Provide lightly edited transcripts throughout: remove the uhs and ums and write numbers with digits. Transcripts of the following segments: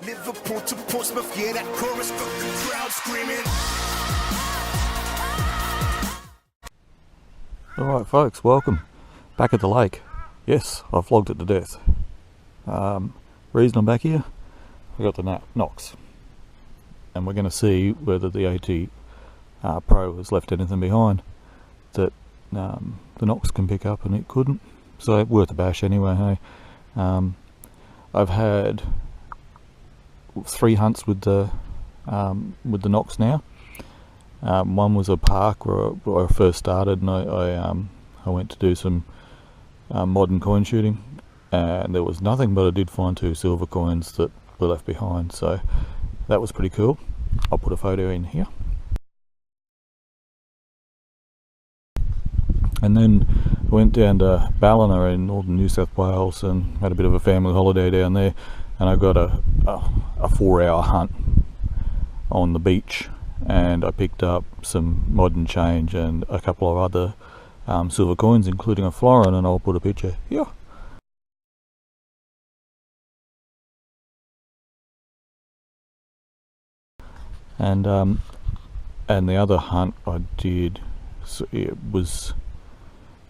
Liverpool to Portsmouth, yeah, that chorus got the crowd screaming. Alright folks, welcome back at the lake. Yes, I've vlogged it to death. Reason I'm back here, I got the NOX, and we're going to see whether the AT Pro has left anything behind that the NOX can pick up and it couldn't. So worth a bash anyway, hey. I've had 3 hunts with the NOX now. One was a park where I first started, and I went to do some modern coin shooting, and there was nothing, but I did find 2 silver coins that were left behind, so that was pretty cool. I'll put a photo in here. And then I went down to Ballina in northern New South Wales and had a bit of a family holiday down there, and I got a 4-hour hunt on the beach, and I picked up some modern change and a couple of other silver coins, including a florin, and I'll put a picture here. And the other hunt I did, so it was,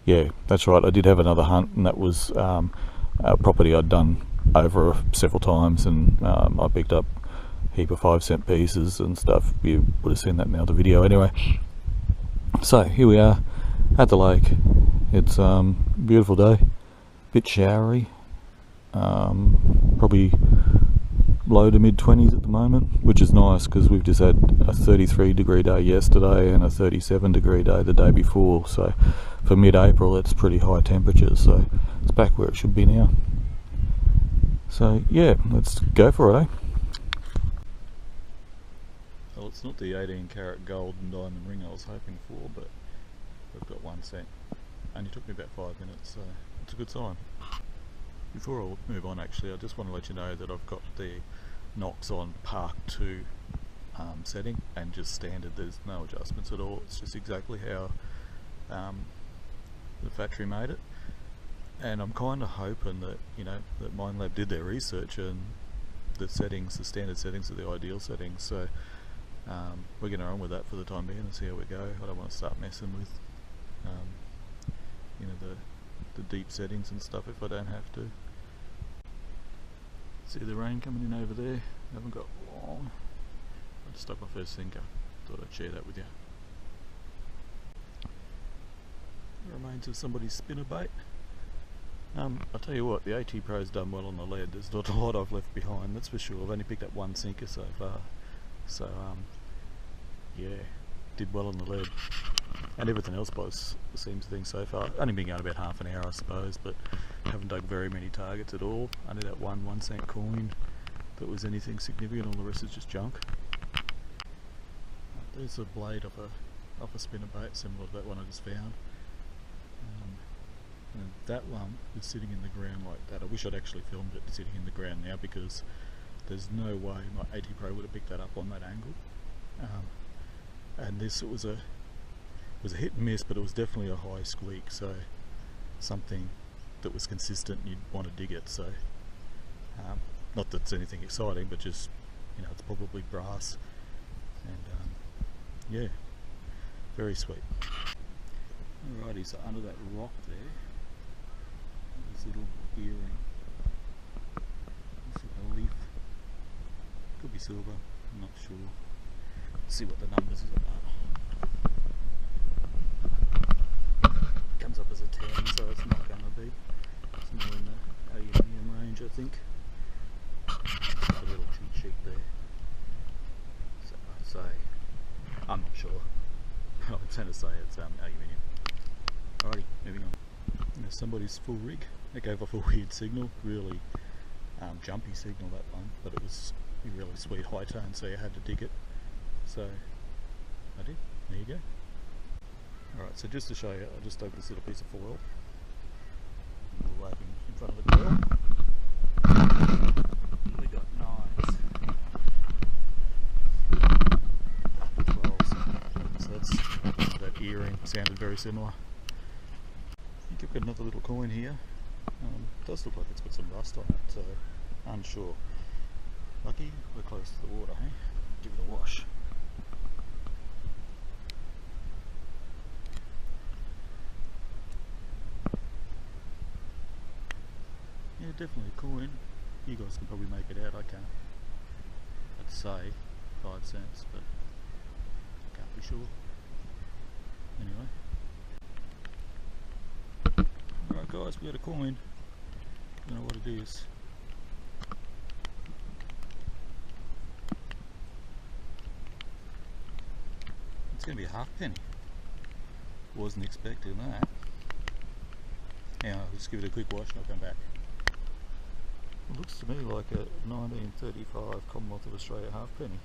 yeah, that's right, I did have another hunt, and that was a property I'd done over several times, and I picked up a heap of 5-cent pieces and stuff. You would have seen that in the other video anyway. So here we are at the lake. It's a beautiful day, bit showery, probably low to mid 20s at the moment, which is nice because we've just had a 33-degree day yesterday and a 37-degree day the day before, so for mid-April it's pretty high temperatures, so it's back where it should be now. So yeah, let's go for it, eh? Well, it's not the 18-carat gold and diamond ring I was hoping for, but I've got 1 cent. Only took me about 5 minutes, so it's a good sign. Before I move on, actually, I just want to let you know that I've got the NOX on Park 2 setting, and just standard. There's no adjustments at all. It's just exactly how the factory made it. And I'm kind of hoping that, you know, that MindLab did their research and the settings, the standard settings, are the ideal settings. So we're going to run with that for the time being and see how we go. I don't want to start messing with, you know, the deep settings and stuff if I don't have to. See the rain coming in over there? I haven't got long. I just stuck my first sinker. Thought I'd share that with you. Remains of somebody's spinner bait. I'll tell you what, the AT Pro's done well on the lead. There's not a lot I've left behind, that's for sure. I've only picked up 1 sinker so far. So yeah, did well on the lead. And everything else both seems to think so far. Only been going about half an hour I suppose, but haven't dug very many targets at all. Only that 1 cent coin that was anything significant, all the rest is just junk. There's a blade off a spinner bait similar to that one I just found. And that one is sitting in the ground like that. I wish I'd actually filmed it sitting in the ground now, because there's no way my AT Pro would have picked that up on that angle. And this was a hit and miss, but it was definitely a high squeak, so something that was consistent and you'd want to dig it. So not that it's anything exciting, but just, you know, it's probably brass, and yeah, very sweet. Alrighty, so under that rock there, this little earring, this little leaf, could be silver, I'm not sure. Let's see what the numbers is about. Comes up as a 10, so it's not going to be. It's more in the aluminium range, I think. Just a little cheat sheet there. So I'd say, I'm not sure. I tend to say it's aluminium. Alrighty, moving on. There's somebody's full rig. It gave off a weird signal, really jumpy signal, that one, but it was a really sweet high tone, so you had to dig it. So I did. There you go. Alright, so just to show you, I just opened this little piece of foil. We're waving in front of the girl. We got 9s. 12s. So that's that earring sounded very similar. I think I've got another little coin here. It does look like it's got some rust on it, so unsure. Lucky we're close to the water, hey? Give it a wash. Yeah, definitely a coin. You guys can probably make it out, I can't. I'd say 5 cents, but can't be sure. Anyway. Alright guys, we got a coin. Don't know what it is. It's going to be a halfpenny. Wasn't expecting that. Now I'll just give it a quick wash and I'll come back. It looks to me like a 1935 Commonwealth of Australia halfpenny.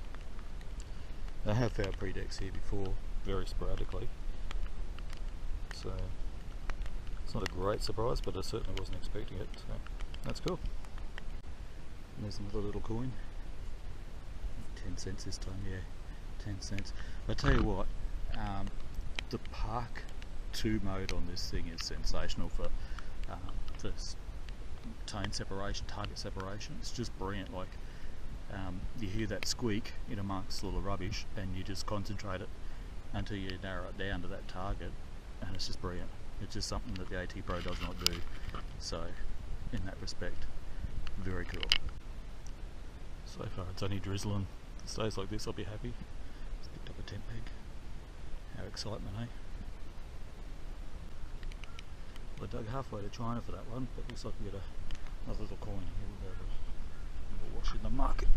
I have found pre-decks here before, very sporadically. So it's not a great surprise, but I certainly wasn't expecting it. So that's cool. And there's another little coin. 10 cents this time, yeah. 10 cents. I tell you what, the Park 2 mode on this thing is sensational for tone separation, target separation. It's just brilliant. Like you hear that squeak in amongst all the rubbish, and you just concentrate it until you narrow it down to that target, and it's just brilliant. It's just something that the AT Pro does not do. So, in that respect, very cool. So far, it's only drizzling. If it stays like this, I'll be happy. Just picked up a tent peg. How excitement, eh? Well, I dug halfway to China for that one, but looks like we get another little coin here. We'll go we'll wash in the market.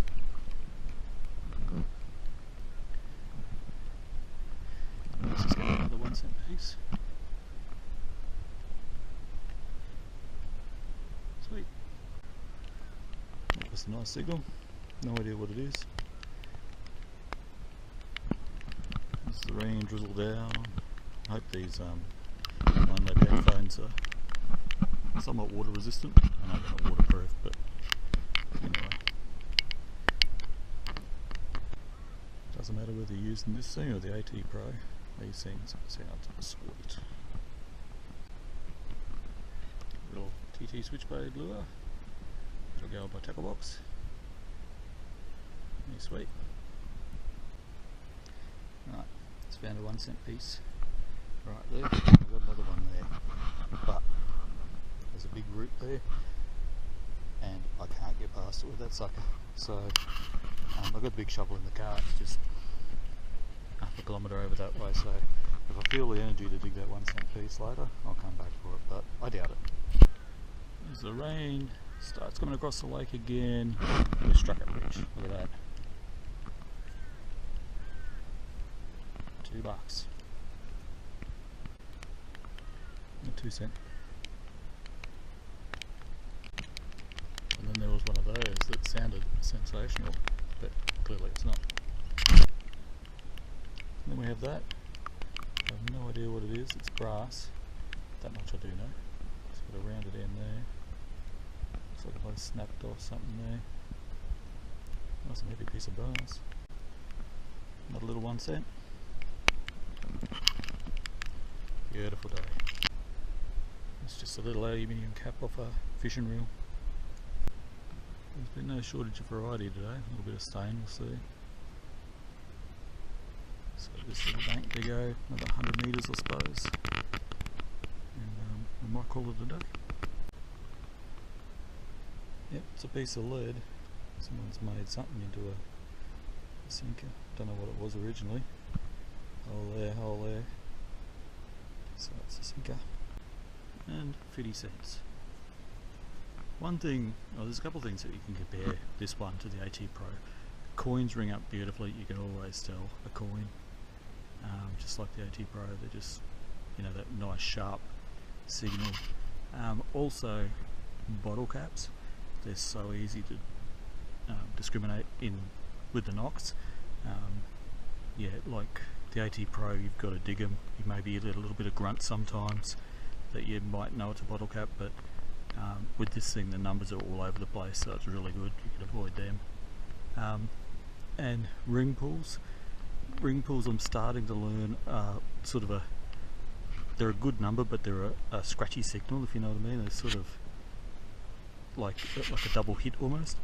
Let's just get another 1 cent piece. Sweet. That was a nice signal. No idea what it is. As the rain drizzled down. I hope these 1-lap phones are somewhat water resistant. I know they're not waterproof, but anyway. Doesn't matter whether you're using this thing or the AT Pro, these things sound sweet. Little TT switchblade lure, which will go by tackle box. Really sweet. Right, just found a 1 cent piece right there. I've got another one there, but there's a big root there, and I can't get past it with that sucker. So I've got a big shovel in the car. It's just half a kilometre over that way. So if I feel the energy to dig that 1 cent piece later, I'll come back for it, but I doubt it. As the rain starts coming across the lake again, we struck it rich. Look at that. $2. A 2 cent. And then there was one of those that sounded sensational, but clearly it's not. And then we have that. I have no idea what it is. It's brass. That much I do know. It's got a rounded end there. Looks like I snapped off something there. Nice and heavy piece of brass. Another little 1 cent. Beautiful day. It's just a little aluminium cap off a fishing reel. There's been no shortage of variety today. A little bit of stain, we'll see. So this little bank to go, another 100 metres I suppose. And we might call it a day. Yep, it's a piece of lead. Someone's made something into a sinker. Don't know what it was originally. Hole there. So it's a sinker. And 50 cents. One thing, well, there's a couple of things that you can compare this one to the AT Pro. Coins ring up beautifully. You can always tell a coin. Just like the AT Pro, they're just, you know, that nice sharp signal. Also, bottle caps. They're so easy to discriminate in with the NOX. Yeah, like the AT Pro, you've got to dig them. You maybe get a little bit of grunt sometimes that you might know it's a bottle cap, but with this thing the numbers are all over the place, so it's really good. You can avoid them. And ring pulls. Ring pulls I'm starting to learn sort of they're a good number, but they're a scratchy signal, if you know what I mean. They're sort of like a double hit almost.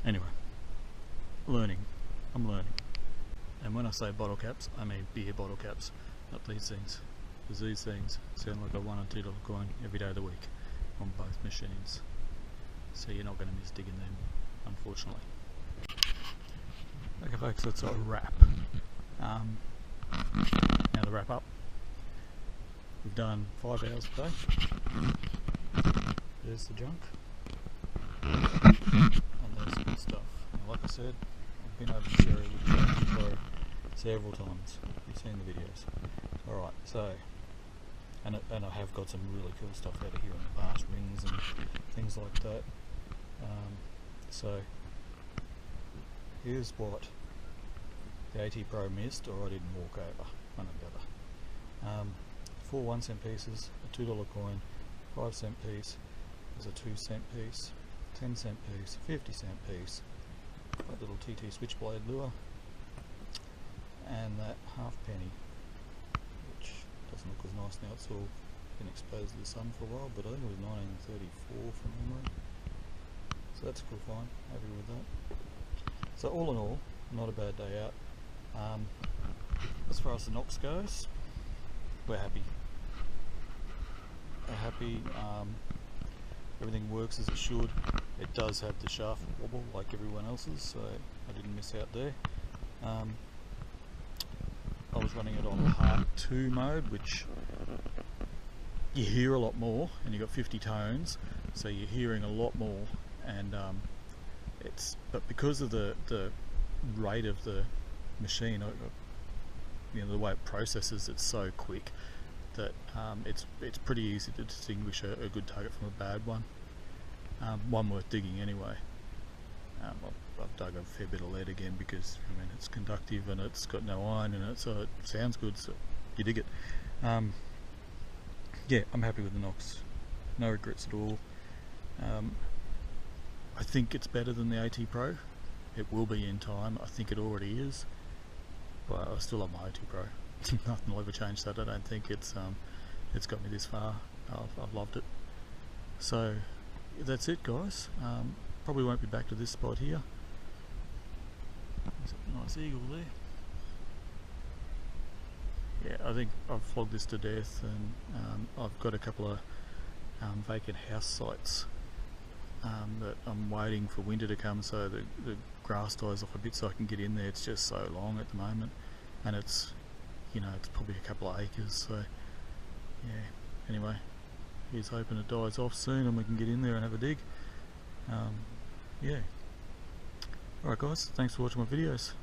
Anyway, learning. I'm learning. And when I say bottle caps, I mean beer bottle caps, not these things. Because these things sound like a $1 or $2 coin every day of the week on both machines. So you're not going to miss digging them, unfortunately. Okay folks, that's a wrap. Now to wrap up, we've done 5 hours today. There's the junk. And there's the good stuff. Now, like I said, I've been over this area with the GoPro several times. You've seen the videos. Alright, so, and I have got some really cool stuff out of here on the past rings and things like that. So, here's what the AT Pro missed, or I didn't walk over, one or the other. 4 1-cent pieces, a $2 coin, 5-cent piece, there's a 2-cent piece, 10-cent piece, 50-cent piece, that little TT switchblade lure, and that half-penny, which doesn't look as nice now. It's all been exposed to the sun for a while, but I think it was 1934 from memory. So that's a cool find, happy with that. So all in all, not a bad day out. As far as the NOX goes, we're happy. Everything works as it should. It does have the shaft wobble like everyone else's, so I didn't miss out there. I was running it on Part 2 mode, which you hear a lot more, and you've got 50 tones, so you're hearing a lot more. And but because of the rate of the machine, you know, the way it processes, it's so quick that it's pretty easy to distinguish a good target from a bad one. One worth digging anyway. I've dug a fair bit of lead again because I mean it's conductive and it's got no iron in it, so it sounds good, so you dig it. Yeah, I'm happy with the NOX. No regrets at all. I think it's better than the AT Pro. It will be in time. I think it already is. But I still love my AT Pro. Nothing will ever change that. I don't think it's got me this far. I've loved it. So that's it, guys. Probably won't be back to this spot here. There's a nice eagle there. Yeah, I think I've flogged this to death, and I've got a couple of vacant house sites that I'm waiting for winter to come so the grass dies off a bit so I can get in there. It's just so long at the moment, and it's, you know, it's probably a couple of acres, so yeah. Anyway, here's hoping it dies off soon and we can get in there and have a dig. Yeah. Alright guys, thanks for watching my videos.